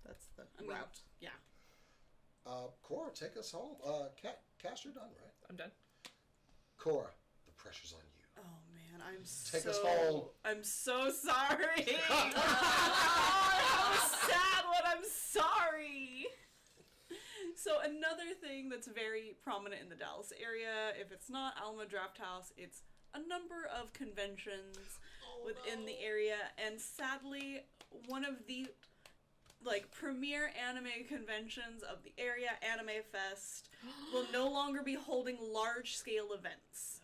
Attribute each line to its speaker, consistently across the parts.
Speaker 1: That's the route.
Speaker 2: Yeah.
Speaker 3: Cora, take us home. Cass, you're done, right?
Speaker 4: I'm done.
Speaker 3: Cora, the pressure's on you.
Speaker 2: Oh man, I'm
Speaker 3: Take us home.
Speaker 2: I'm so sorry. How sad when I'm sorry. So another thing that's very prominent in the Dallas area, if it's not Alamo Drafthouse, it's a number of conventions within the area, and sadly, one of the premier anime conventions of the area, Animefest, will no longer be holding large-scale events.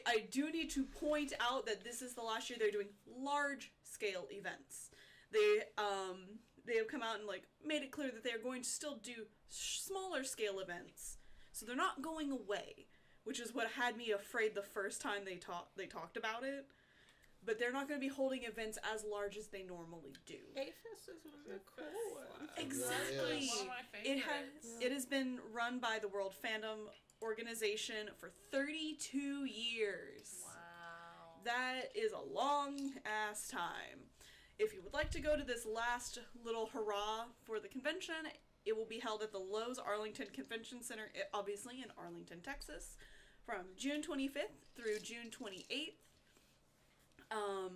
Speaker 2: I do need to point out that this is the last year they're doing large-scale events. They have come out and made it clear that they are going to still do smaller-scale events. So they're not going away, which is what had me afraid the first time they talked about it. But they're not going to be holding events as large as they normally do.
Speaker 1: A-Fest is one of the cool ones.
Speaker 2: Exactly.
Speaker 4: One of my favorites.
Speaker 2: It has been run by the World Fandom Organization for 32 years.
Speaker 4: Wow.
Speaker 2: That is a long-ass time. If you would like to go to this last little hurrah for the convention, it will be held at the Lowe's Arlington Convention Center, obviously in Arlington, Texas, from June 25th through June 28th.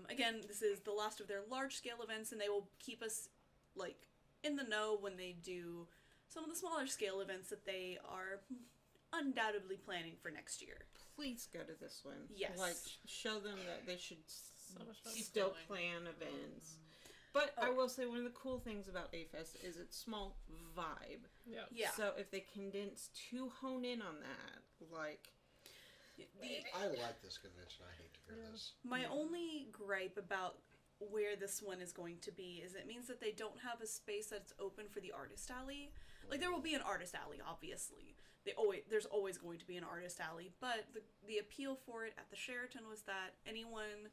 Speaker 2: Again, this is the last of their large-scale events, and they will keep us, in the know when they do some of the smaller-scale events that they are undoubtedly planning for next year.
Speaker 1: Please go to this one.
Speaker 2: Yes.
Speaker 1: Show them that they should
Speaker 4: much fun.
Speaker 1: still plan events. But I will say one of the cool things about A-Fest is its small vibe.
Speaker 2: Yeah.
Speaker 1: So if they condense to hone in on that,
Speaker 3: I like this convention. I hate to hear this.
Speaker 2: My only gripe about where this one is going to be is it means that they don't have a space that's open for the artist alley. There will be an artist alley, obviously. There's always going to be an artist alley, but the appeal for it at the Sheraton was that anyone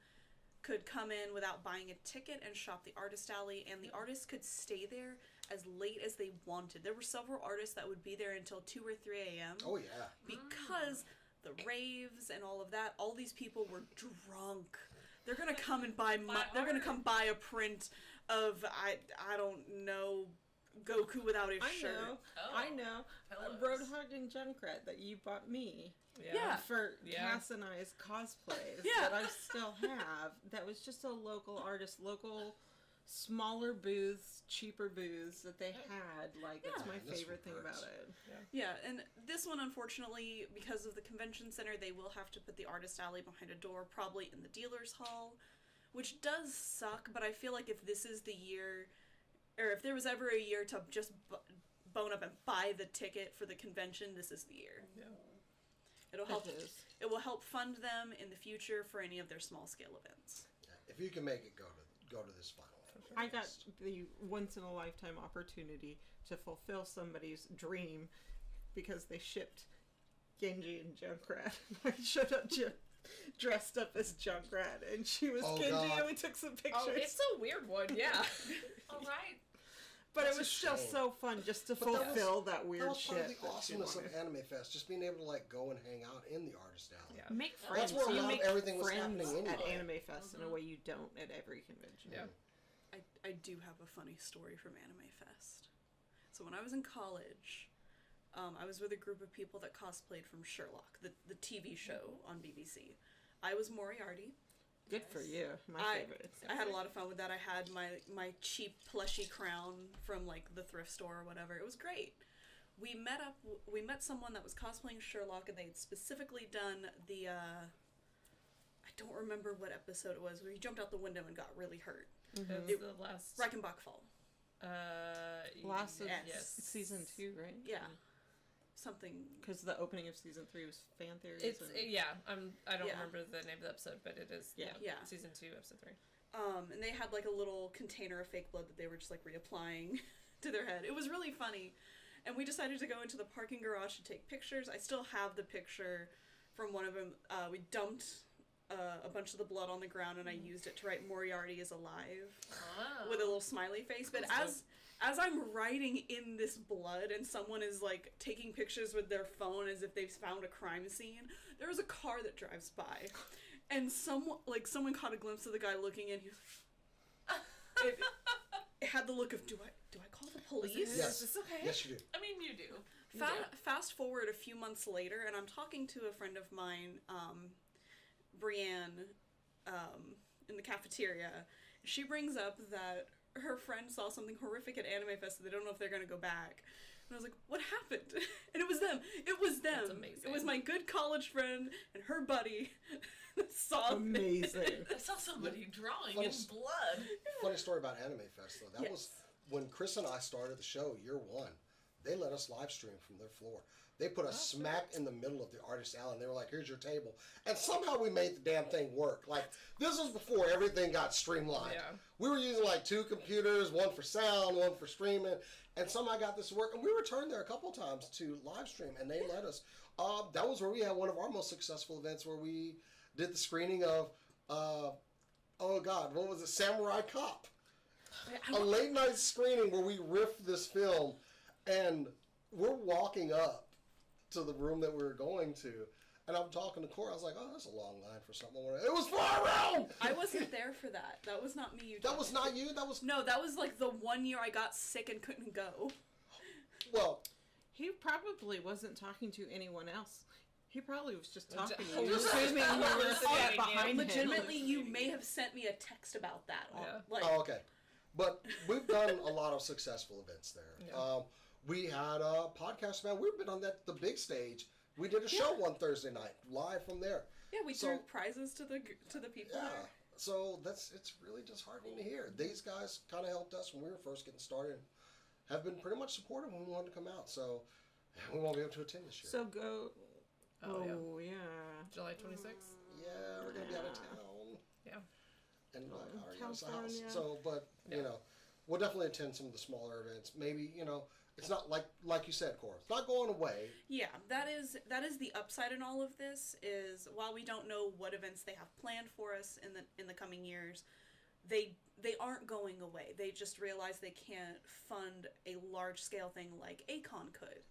Speaker 2: could come in without buying a ticket and shop the artist alley, and the artists could stay there as late as they wanted. There were several artists that would be there until 2 or 3 a.m.
Speaker 3: Oh, yeah.
Speaker 2: Because the raves and all of that, all these people were drunk. They're gonna come and buy they're gonna come buy a print of I don't know, Goku without his shirt.
Speaker 1: I know. Roadhog and Junkrat that you bought me.
Speaker 2: Yeah.
Speaker 1: For Cass and I's cosplays that I still have. That was just a local artist, smaller booths, cheaper booths that they had. That's my favorite thing about it.
Speaker 2: Yeah, and this one, unfortunately, because of the convention center, they will have to put the artist alley behind a door, probably in the dealer's hall, which does suck, but I feel like if this is the year, or if there was ever a year to just bone up and buy the ticket for the convention, this is the year.
Speaker 4: Yeah.
Speaker 2: It'll help. It will help fund them in the future for any of their small-scale events.
Speaker 3: Yeah. If you can make it, go to this final.
Speaker 1: Sure. I got the once-in-a-lifetime opportunity to fulfill somebody's dream because they shipped Genji and Junkrat. I showed up dressed up as Junkrat, and she was Genji, and we took some pictures.
Speaker 4: Oh, it's a weird one, yeah. All right.
Speaker 1: But it was still so fun just to fulfill that weird shit.
Speaker 3: That was part of the awesomeness of Animefest, just being able to go and hang out in the artist alley.
Speaker 1: Yeah. Make friends.
Speaker 3: That's where
Speaker 1: make
Speaker 3: everything was
Speaker 1: friends
Speaker 3: happening
Speaker 1: at
Speaker 3: anyway.
Speaker 1: Animefest in a way you don't at every convention.
Speaker 4: Yeah.
Speaker 2: I do have a funny story from Animefest. So when I was in college, I was with a group of people that cosplayed from Sherlock, the TV show on BBC. I was Moriarty.
Speaker 1: Good for you. My favorite.
Speaker 2: I had a lot of fun with that. I had my cheap plushy crown from the thrift store or whatever. It was great. We met someone that was cosplaying Sherlock, and they had specifically done the I don't remember what episode it was, where he jumped out the window and got really hurt.
Speaker 4: Mm-hmm. It was the last
Speaker 2: Reichenbach Fall.
Speaker 1: Last of season 2, right?
Speaker 2: Yeah. Something,
Speaker 1: because the opening of season 3 was fan theories.
Speaker 4: I don't remember the name of the episode, but it is season 2, episode 3.
Speaker 2: And they had a little container of fake blood that they were just reapplying to their head. It was really funny, and we decided to go into the parking garage to take pictures. I still have the picture from one of them. We dumped a bunch of the blood on the ground, and I used it to write "Moriarty is alive" with a little smiley face. But as as I'm writing in this blood and someone is like taking pictures with their phone as if they've found a crime scene, there was a car that drives by, and someone caught a glimpse of the guy looking in. He was, it had the look of, do I call the police?
Speaker 3: Yes.
Speaker 4: Is this okay?
Speaker 3: Yes, you do.
Speaker 4: I mean, you do.
Speaker 2: Fast forward a few months later, and I'm talking to a friend of mine, Brienne, in the cafeteria. She brings up that her friend saw something horrific at Animefest, and they don't know if they're going to go back. And I was like, what happened? And it was them. It was them.
Speaker 4: That's amazing.
Speaker 2: It was my good college friend and her buddy that saw
Speaker 1: amazing.
Speaker 4: I saw somebody drawing in blood.
Speaker 3: Funny story about Animefest, though. That was when Chris and I started the show, year one. They let us live stream from their floor. They put us smack in the middle of the artist alley, and they were like, here's your table. And somehow we made the damn thing work. Like, this was before everything got streamlined.
Speaker 4: Yeah.
Speaker 3: We were using like 2 computers, one for sound, one for streaming, and somehow got this to work. And we returned there a couple times to live stream, and they let us. That was where we had one of our most successful events, where we did the screening of, oh God, what was it? Samurai Cop. A late night screening where we riffed this film, and we're walking up to the room that we were going to, and I'm talking to Cora. I was like, "Oh, that's a long line for something." It was for our room.
Speaker 2: I wasn't there for that. That was not me.
Speaker 3: That was not you. That was
Speaker 2: no. That was like the one year I got sick and couldn't go.
Speaker 3: Well,
Speaker 1: he probably wasn't talking to anyone else. He probably was just talking to
Speaker 4: you.
Speaker 1: you. Assuming you were sitting behind him.
Speaker 2: Legitimately, you may have sent me a text about that.
Speaker 4: Yeah.
Speaker 2: Like,
Speaker 3: oh, okay. But we've done a lot of successful events there.
Speaker 4: Yeah.
Speaker 3: We had a podcast event. We've been on the big stage. We did a show one Thursday night live from there.
Speaker 2: Yeah, we threw prizes to the people.
Speaker 3: Yeah.
Speaker 2: There.
Speaker 3: So it's really disheartening to hear. These guys kind of helped us when we were first getting started. Have been pretty much supportive when we wanted to come out. So we won't be able to attend this year.
Speaker 1: So go.
Speaker 4: Oh,
Speaker 1: yeah.
Speaker 4: July 26th?
Speaker 3: Yeah, we're going to be out of town.
Speaker 4: Yeah.
Speaker 3: And our house.
Speaker 1: California.
Speaker 3: So, but, you know, we'll definitely attend some of the smaller events. Maybe, you know, it's not like you said, Cora. It's not going away.
Speaker 2: Yeah, that is the upside in all of this. Is while we don't know what events they have planned for us in the coming years, they aren't going away. They just realize they can't fund a large scale thing like Akon could.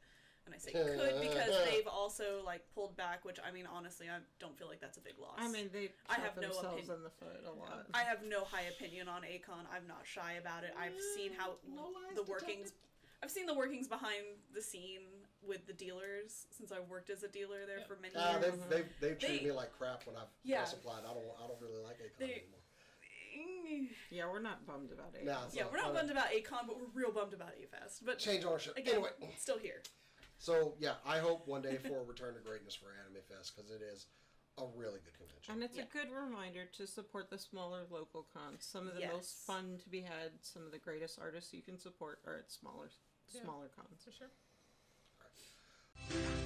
Speaker 2: And I say could because they've also like pulled back, which I mean honestly I don't feel like that's a big loss.
Speaker 1: I mean they
Speaker 2: have no
Speaker 1: themselves in the foot a lot.
Speaker 2: I have no high opinion on Akon. I'm not shy about it. I've seen how the workings. I've seen the workings behind the scene with the dealers since I've worked as a dealer there for many years.
Speaker 3: They've treated me like crap when I've applied. I don't really like Akon anymore.
Speaker 1: Yeah, we're not bummed about it.
Speaker 2: We're not bummed about Akon, but we're real bummed about A-Fest. But
Speaker 3: change ownership.
Speaker 2: Again,
Speaker 3: anyway,
Speaker 2: still here.
Speaker 3: So yeah, I hope one day for a return to greatness for Animefest because it is a really good convention.
Speaker 1: And it's a good reminder to support the smaller local cons. Some of the most fun to be had, some of the greatest artists you can support are at smaller cons.
Speaker 4: For sure.
Speaker 3: All right.